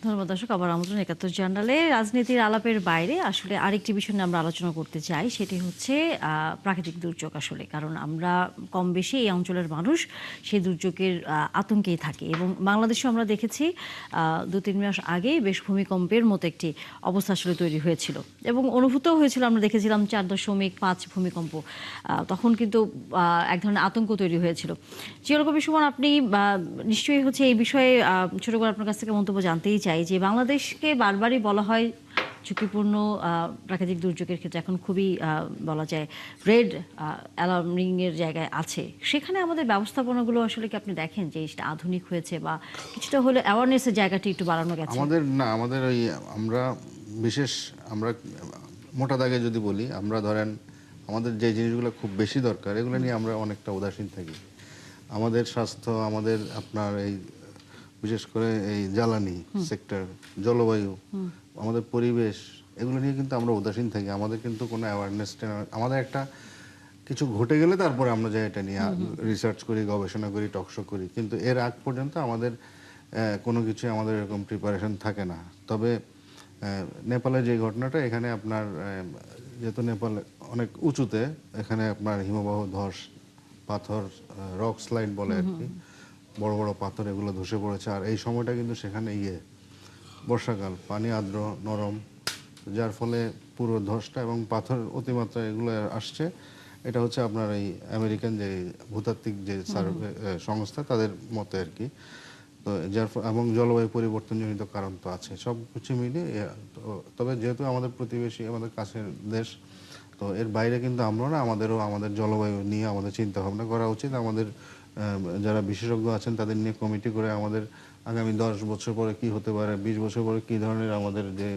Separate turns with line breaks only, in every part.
ধন্যবাদ দর্শক, আবার আমন্ত্রণ ৭১ জার্নালে। রাজনীতির আলাপের বাইরে আসলে আরেকটি বিষয় নিয়ে আমরা আলোচনা করতে চাই, সেটি হচ্ছে প্রাকৃতিক দুর্যোগ। আসলে কারণ আমরা কম বেশি এই অঞ্চলের মানুষ সেই দুর্যোগের আতঙ্কেই থাকি, এবং বাংলাদেশেও আমরা দেখেছি ২-৩ মাস আগেই বেশ ভূমিকম্পের মতো একটি অবস্থা আসলে তৈরি হয়েছিল, এবং অনুভূতও হয়েছিল। আমরা দেখেছিলাম ৪.৫ ভূমিকম্প, তখন কিন্তু এক ধরনের আতঙ্ক তৈরি হয়েছিল। জিয়াউল কবির সুমন, আপনি নিশ্চয়ই হচ্ছে এই বিষয়ে ছোট করে আপনার কাছ থেকে মন্তব্য জানতেই চাই যে বাংলাদেশকে বারবারই বলা হয় ঝুঁকিপূর্ণ প্রাকৃতিক দুর্যোগের ক্ষেত্রে এখন খুবই বলা যায় রেড অ্যালার্মিং এর জায়গায় আছে। সেখানে আমাদের ব্যবস্থাপনাগুলো আসলে কি আপনি দেখেন যে সেটা আধুনিক হয়েছে, বা কিছুটা হলে অ্যাওয়ারনেসের জায়গাটি একটু বাড়ানো গেছে?
আমাদের ওই আমরা বিশেষ আমরা মোটা দাগে যদি বলি, আমরা ধরেন আমাদের যে জিনিসগুলো খুব বেশি দরকার এগুলো নিয়ে আমরা অনেকটা উদাসীন থাকি। আমাদের স্বাস্থ্য, আমাদের আপনার এই বিশেষ করে এই জ্বালানি সেক্টর, জলবায়ু, আমাদের পরিবেশ, এগুলো নিয়ে কিন্তু আমরা উদাসীন থাকি। আমাদের কিন্তু কোনো অ্যাওয়ারনেস, আমাদের একটা কিছু ঘটে গেলে তারপরে আমরা যাই এটা নিয়ে রিসার্চ করি, গবেষণা করি, টকশো করি, কিন্তু এর আগ পর্যন্ত আমাদের কোনো কিছু আমাদের এরকম প্রিপারেশন থাকে না। তবে নেপালের যে ঘটনাটা, এখানে আপনার যেহেতু নেপাল অনেক উঁচুতে, এখানে আপনার হিমবাহ ধস, পাথর, রক স্লাইড বলে আর কি, বড় বড় পাথর এগুলো ধসে পড়েছে। আর এই সময়টা কিন্তু সেখানে বর্ষাকাল, পানি আর্দ্র, নরম, যার ফলে পুরো ধসটা এবং পাথর অতিমাত্রা এগুলো আসছে। এটা হচ্ছে আপনার এই আমেরিকান যে ভূতাত্ত্বিক যে সার্ভে সংস্থা, তাদের মতে আর কি। তো এবং জলবায়ু পরিবর্তনজনিত কারণ তো আছে, সব কিছু মিলিয়ে তবে যেহেতু আমাদের প্রতিবেশী, আমাদের কাছের দেশ, তো এর বাইরে কিন্তু আমরা না, আমাদেরও আমাদের জলবায়ু নিয়ে আমাদের চিন্তা ভাবনা করা উচিত। আমাদের যারা বিশেষজ্ঞ আছেন তাদের নিয়ে কমিটি করে আমাদের আগামী 10 বছর পরে কি হতে পারে, 20 বছর পরে কি ধরনের আমাদের যে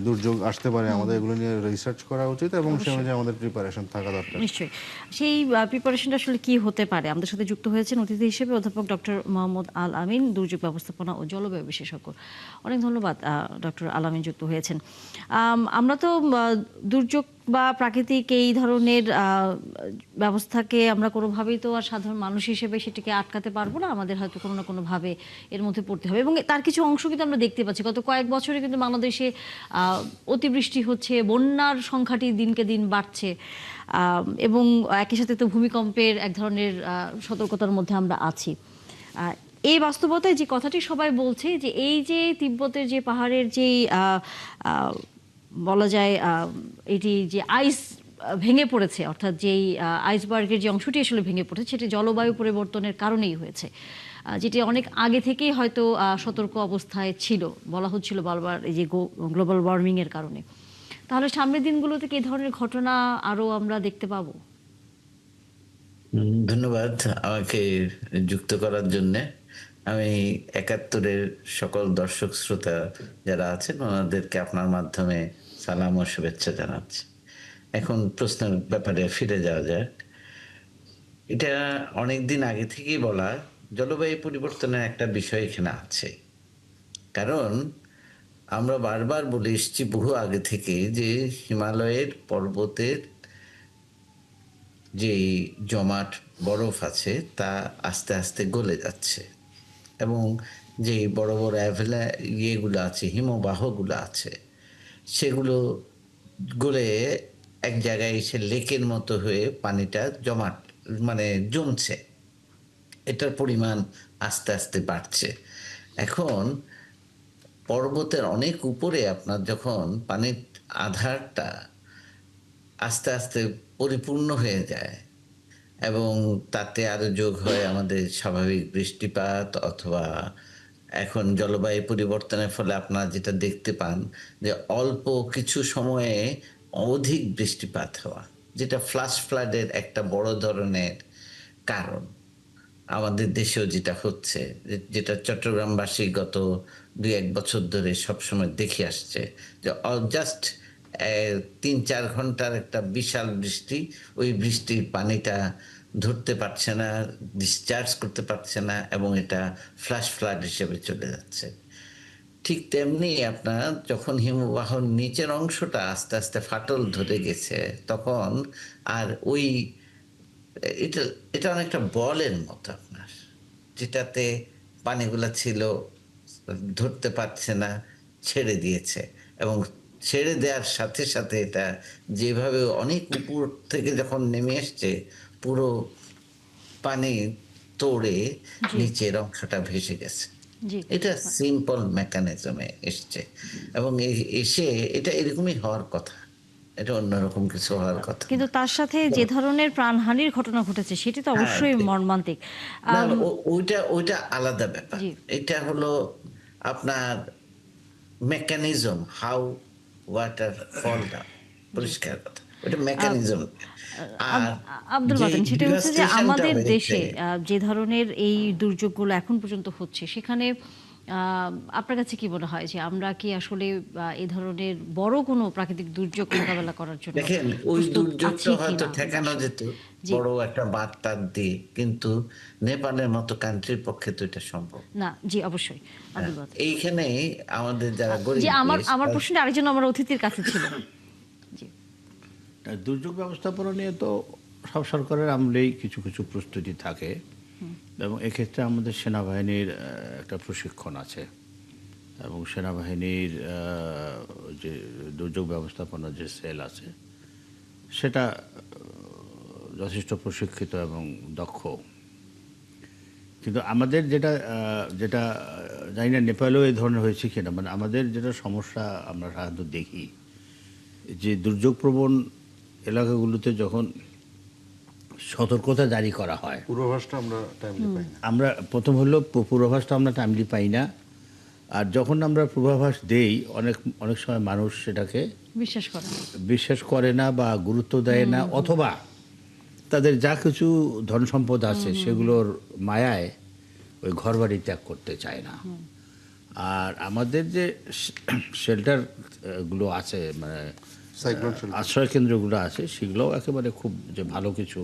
দুর্যোগ আসতে পারে, আমাদের এগুলো নিয়ে রিসার্চ করা উচিত, এবং সে অনুযায়ী আমাদের প্রিপারেশন থাকা দরকার।
নিশ্চয়ই। সেই প্রিপারেশনটা আসলে কি হতে পারে? আমাদের সাথে যুক্ত হয়েছেন অতিথি হিসেবে অধ্যাপক ডক্টর মোহাম্মদ আল আমিন, দুর্যোগ ব্যবস্থাপনা ও জলবায়ু বিশেষজ্ঞ। অনেক ধন্যবাদ ডক্টর আল আমিন যুক্ত হয়েছেন। আমরা তো দুর্যোগ বা প্রাকৃতিক এই ধরনের ব্যবস্থাকে আমরা কোনোভাবেই তো আর সাধারণ মানুষ হিসেবে সেটিকে আটকাতে পারবো না। আমাদের হয়তো কোনো না কোনোভাবে এর মধ্যে পড়তে হবে, এবং তার কিছু অংশ কিন্তু আমরা দেখতে পাচ্ছি। গত কয়েক বছরে কিন্তু বাংলাদেশে অতিবৃষ্টি হচ্ছে, বন্যার সংখ্যাটি দিনকে দিন বাড়ছে, এবং একই সাথে তো ভূমিকম্পের এক ধরনের সতর্কতার মধ্যে আমরা আছি। এই বাস্তবতায় যে কথাটি সবাই বলছে যে এই যে তিব্বতের যে পাহাড়ের যেই বলা যায় এটি যে আইস ভেঙে পড়েছে, অর্থাৎ যেই আইসবার্গের যে অংশটি আসলে ভেঙে পড়েছে, সেটি জলবায়ু পরিবর্তনের কারণেই হয়েছে, যেটি অনেক আগে থেকেই হয়তো সতর্ক অবস্থায় ছিল, বলা হচ্ছিল বারবার এই যে গ্লোবাল ওয়ার্মিং এর কারণে। তাহলে সামনের দিনগুলোতে কি ধরনের ঘটনা আরো আমরা দেখতে পাবো?
ধন্যবাদ আমাকে যুক্ত করার জন্যে। আমি ৭১-এর সকল দর্শক শ্রোতা যারা আছেন ওনাদেরকে আপনার মাধ্যমে সালাম ও শুভেচ্ছা জানাচ্ছি। এখন প্রশ্নের ব্যাপারে ফিরে যাওয়া যাক। এটা অনেকদিন আগে থেকেই বলা, জলবায়ু পরিবর্তনের একটা বিষয় এখানে আছে। কারণ আমরা বারবার বলে এসেছি বহু আগে থেকে যে হিমালয়ের পর্বতের যে জমাট বরফ আছে তা আস্তে আস্তে গলে যাচ্ছে, এবং যে বড় বড় ইয়েগুলো আছে, হিমবাহগুলো আছে, সেগুলো গলে এক জায়গায় এসে লেকের মতো হয়ে পানিটা জমাট মানে জমছে। এটার পরিমাণ আস্তে আস্তে বাড়ছে। এখন পর্বতের অনেক উপরে আপনার যখন পানির আধারটা আস্তে আস্তে পরিপূর্ণ হয়ে যায়, এবং তাতে আরো যোগ হয় আমাদের স্বাভাবিক বৃষ্টিপাত, অথবা এখন জলবায়ু পরিবর্তনের ফলে আপনারা যেটা দেখতে পান যে অল্প কিছু সময়ে অধিক বৃষ্টিপাত হওয়া, যেটা ফ্লাশ ফ্লাডের একটা বড় ধরনের কারণ। আমাদের দেশেও যেটা হচ্ছে, যেটা চট্টগ্রামবাসী গত ২-১ বছর ধরে সবসময় দেখে আসছে, যে জাস্ট ৩-৪ ঘন্টার একটা বিশাল বৃষ্টি, ওই বৃষ্টির পানিটা ধরতে পারছে না, ডিসচার্জ করতে পারছে না, এবং এটা ফ্ল্যাশ ফ্লাড হিসেবে চলে যাচ্ছে। ঠিক তেমনি আপনার যখন হিমবাহর নিচের অংশটা আস্তে আস্তে ফাটল ধরে গেছে, তখন আর ওই এটা এটা অনেকটা বলের মতো আপনার, যেটাতে পানিগুলা ছিল ধরতে পারছে না, ছেড়ে দিয়েছে। এবং ছেড়ে দেওয়ার সাথে সাথে এটা যেভাবে অনেক উপর থেকে যখন নেমে এসছে, পুরো পানি তোড়ে
জি,
নিচের অংশটা ভেসে গেছে।
জি।
এটা সিম্পল মেকানিজমে এসছে এবং এসে এটা এরকমই হওয়ার কথা। এটা অন্যরকম কিছু হওয়ার কথা
কিন্তু
না।
তার সাথে যে ধরনের প্রাণহানির ঘটনা ঘটেছে সেটি তো
হ্যাঁ,
অবশ্যই মর্মান্তিক।
না,
আম
ওইটা আলাদা ব্যাপার।
জি।
এটা হলো আপনার mechanism, how water fall down,
জি।
পরিষ্কার কথা। ওটা
আব
মেকানিজম।
আব
আর
আব্দুল
যে
বাতেন, সেটা হচ্ছে যে
ডিভাস্টেশনটা
আমাদের
হয়েছে,
দেশে যে ধরনের এই দুর্যোগগুলো এখন পর্যন্ত হচ্ছে সেখানে আ আপনার কাছে কি মনে হয় যে আমরা কি আসলে এই ধরনের বড় কোনো প্রাকৃতিক দুর্যোগ মোকাবেলা করার জন্য
দেখেন ওই
প্রস্তুত আছি
দুর্যোগটা হয়তো
কিনা আমরা
ঠেকানো
আসলে?
যেত
জি।
বড় একটা বাঁধ-টাদ দিয়ে, কিন্তু নেপালের মতো কান্ট্রির পক্ষে তো এটা সম্ভব
না, জি অবশ্যই।
না।
আব্দুল বাতেন।
এইখানে আমাদের যারা
জি,
গরিব
আমার
দেশ
আমার প্রশ্নটা আরেকজন আমার অতিথির কাছে ছিল। জি।
দুর্যোগ ব্যবস্থাপনা নিয়ে তো সব সরকারের আমলেই কিছু কিছু প্রস্তুতি থাকে, এবং এক্ষেত্রে আমাদের সেনাবাহিনীর একটা প্রশিক্ষণ আছে, এবং সেনাবাহিনীর যে দুর্যোগ ব্যবস্থাপনার যে সেল আছে সেটা যথেষ্ট প্রশিক্ষিত এবং দক্ষ। কিন্তু আমাদের যেটা যেটা জানি না নেপালেও এই ধরনের হয়েছে কিনা, মানে আমাদের যেটা সমস্যা আমরা সাধারণত দেখি যে দুর্যোগপ্রবণ এলাকাগুলোতে যখন সতর্কতা জারি করা হয়,
পূর্বাভাসটা আমরা টাইমলি পাই না।
আমরা প্রথম হলো পূর্বাভাসটা আমরা টাইমলি পাই না, আর যখন আমরা পূর্বাভাস দেই অনেক অনেক সময় মানুষ সেটাকে
বিশ্বাস করেন।
বিশ্বাস করে না বা গুরুত্ব দেয় না, অথবা তাদের যা কিছু ধন সম্পদ আছে সেগুলোর মায়ায় ওই ঘরবাড়ি ত্যাগ করতে চায় না। আর আমাদের যে শেল্টার গুলো আছে, মানে
সাইক্লোন শেল্টার।
আশ্রয় কেন্দ্রগুলো আছে, সেগুলোও একেবারে খুব যে ভালো কিছু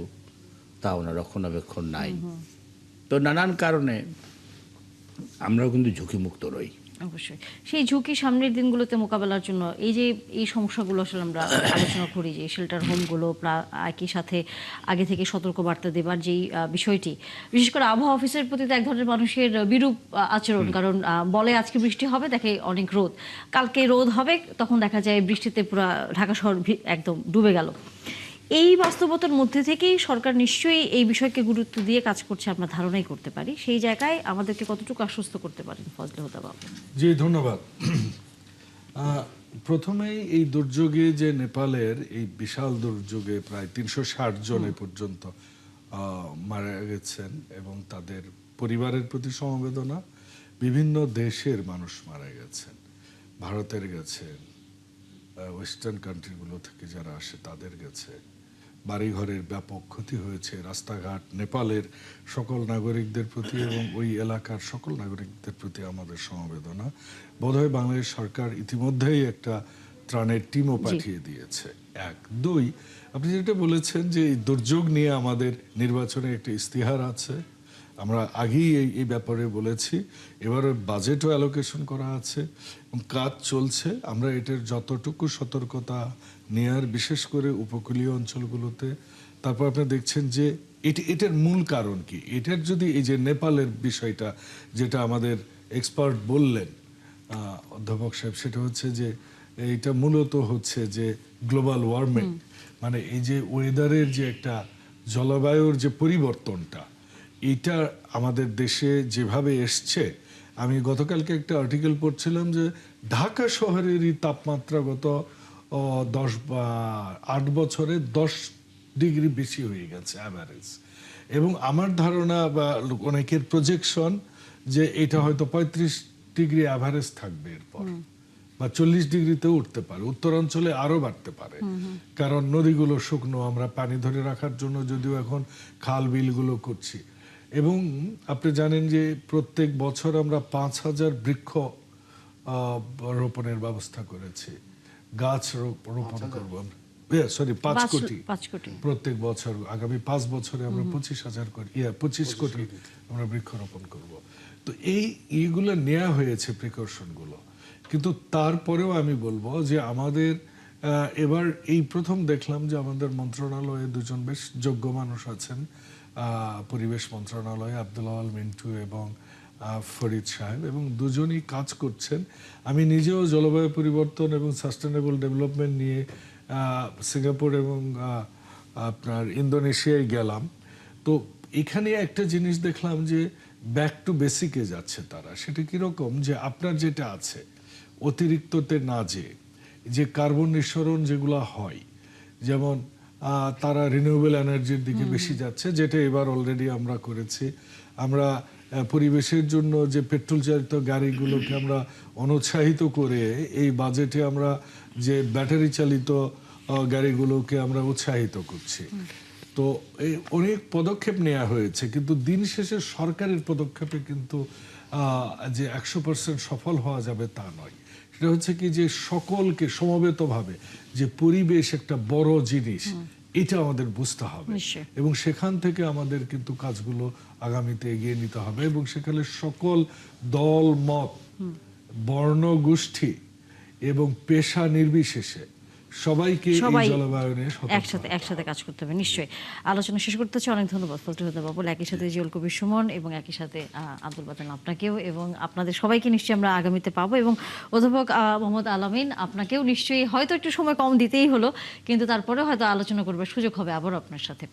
তাও না, রক্ষণাবেক্ষণ নাই। তো নানান কারণে আমরাও কিন্তু ঝুঁকিমুক্ত রই।
অবশ্যই। সেই ঝুঁকি সামনের দিনগুলোতে মোকাবেলার জন্য এই যে এই সমস্যাগুলো আসলে আমরা আলোচনা করি যে শেল্টার হোমগুলো একই সাথে আগে থেকে সতর্কবার্তা দেবার যেই বিষয়টি, বিশেষ করে আবহাওয়া অফিসের প্রতি তো এক ধরনের মানুষের বিরূপ আচরণ। কারণ বলে আজকে বৃষ্টি হবে, দেখে অনেক রোদ। কালকে রোদ হবে, তখন দেখা যায় বৃষ্টিতে পুরো ঢাকা শহর একদম ডুবে গেল। এই বাস্তবতার মধ্যে থেকেই সরকার নিশ্চয়ই এই বিষয়কে গুরুত্ব দিয়ে কাজ করছে আমরা ধারণাই করতে পারি। সেই জায়গায় আমাদেরকে কতটুকু আশ্বস্ত করতে পারেন ফজলে হুদা বাবু?
জি, ধন্যবাদ। প্রথমেই এই দুর্যোগে যে নেপালের এই বিশাল দুর্যোগে প্রায় ৩৬০ জন এ পর্যন্ত মারা গেছেন, এবং তাদের পরিবারের প্রতি সমবেদনা। বিভিন্ন দেশের মানুষ মারা গেছেন, ভারতের গেছেন, ওয়েস্টার্ন কান্ট্রিগুলো থেকে যারা আসে তাদের গেছে, বাড়িঘরের ব্যাপক ক্ষতি হয়েছে, রাস্তাঘাট। নেপালের সকল নাগরিকদের প্রতি এবং ওই এলাকার সকল নাগরিকদের প্রতি আমাদের সমবেদনা। বোধহয় বাংলাদেশ সরকার ইতিমধ্যেই একটা ত্রাণের টিমও পাঠিয়ে দিয়েছে। এক, দুই, আপনি যেটা বলেছেন যে এই দুর্যোগ নিয়ে আমাদের নির্বাচনে একটা ইস্তিহার আছে, আমরা আগেই এই ব্যাপারে বলেছি। এবার বাজেটও অ্যালোকেশন করা আছে এবং কাজ চলছে। আমরা এটার যতটুকু সতর্কতা নেয়ার, বিশেষ করে উপকূলীয় অঞ্চলগুলোতে। তারপর আপনি দেখছেন যে এটার মূল কারণ কি, এটার যদি এই যে নেপালের বিষয়টা যেটা আমাদের এক্সপার্ট বললেন অধ্যাপক সাহেব, সেটা হচ্ছে যে এইটা মূলত হচ্ছে যে গ্লোবাল ওয়ার্মিং, মানে এই যে ওয়েদারের যে একটা জলবায়ুর যে পরিবর্তনটা, এটা আমাদের দেশে যেভাবে এসছে। আমি গতকালকে একটা আর্টিকেল পড়ছিলাম যে ঢাকা শহরেরই তাপমাত্রা গত 8 বছরে 10 ডিগ্রি বেশি হয়ে গেছে অ্যাভারেজ। এবং আমার ধারণা বা অনেকের প্রজেকশন যে এটা হয়তো 35 ডিগ্রি অ্যাভারেজ থাকবে এরপর, বা 40 ডিগ্রিতেও উঠতে পারে, উত্তরাঞ্চলে আরো বাড়তে পারে। কারণ নদীগুলো শুকনো, আমরা পানি ধরে রাখার জন্য যদিও এখন খাল বিলগুলো করছি। এবং আপনি জানেন যে প্রত্যেক বছর আমরা 5,000 বৃক্ষ রোপণের ব্যবস্থা করেছি, গাছ রোপণ করবো আমরা। সরি, 5 কোটি
5 কোটি
প্রত্যেক বছর। আগামী 5 বছরে আমরা 25,000 কোটি 25 কোটি আমরা বৃক্ষরোপণ করব। তো এইগুলো নেওয়া হয়েছে প্রিকশন গুলো। কিন্তু তারপরেও আমি বলবো যে আমাদের এবার এই প্রথম দেখলাম যে আমাদের মন্ত্রণালয়ে দুজন বেশ যোগ্য মানুষ আছেন, পরিবেশ মন্ত্রণালয়ে আব্দুল আওয়াল মিন্টু এবং ফরিদ সাহেব, এবং দুজনই কাজ করছেন। আমি নিজেও জলবায়ু পরিবর্তন এবং সাস্টেনেবল ডেভেলপমেন্ট নিয়ে সিঙ্গাপুর এবং আপনার ইন্দোনেশিয়ায় গেলাম। তো এখানে একটা জিনিস দেখলাম যে ব্যাক টু বেসিকে যাচ্ছে তারা। সেটা কীরকম, যে আপনার যেটা আছে অতিরিক্ততে না যে কার্বন নিঃসরণ যেগুলো হয়, যেমন তারা রিনিউয়েবল এনার্জির দিকে বেশি যাচ্ছে, যেটা এবার অলরেডি আমরা করেছি। আমরা পরিবেশের জন্য যে পেট্রোল চালিত গাড়িগুলোকে আমরা অনুৎসাহিত করে এই বাজেটে আমরা যে ব্যাটারি চালিত গাড়িগুলোকে আমরা উৎসাহিত করছি। তো এই অনেক পদক্ষেপ নেওয়া হয়েছে, কিন্তু দিন শেষে সরকারের পদক্ষেপে কিন্তু যে 100% সফল হওয়া যাবে তা নয়। সেটা হচ্ছে কি, যে সকলকে সমবেতভাবে যে পরিবেশ একটা বড় জিনিস, এটা আমাদের বুঝতে হবে,
নিশ্চয়ই।
এবং সেখান থেকে আমাদের কিন্তু কাজগুলো আগামীতে এগিয়ে নিতে হবে, এবং সেখানে সকল দল মত, বর্ণ গোষ্ঠী এবং পেশা নির্বিশেষে সবাইকে এই
সবাই
জলবায়নে
একসাথে কাজ করতে হবে। নিশ্চয়ই। আলোচনা শেষ করতে হচ্ছে। অনেক ধন্যবাদ ফজলুল হুদা বাবুল, একই সাথে জিউল কবির সুমন এবং একই সাথে আব্দুল বাতেন আপনাকেও, এবং আপনাদের সবাইকে নিশ্চয়ই আমরা আগামীতে পাবো। এবং অধ্যাপক মোহাম্মদ আলামিন, আপনাকেও নিশ্চয়ই হয়তো একটু সময় কম দিতেই হলো, কিন্তু তারপরে হয়তো আলোচনা করবার সুযোগ হবে আবারও আপনার সাথে।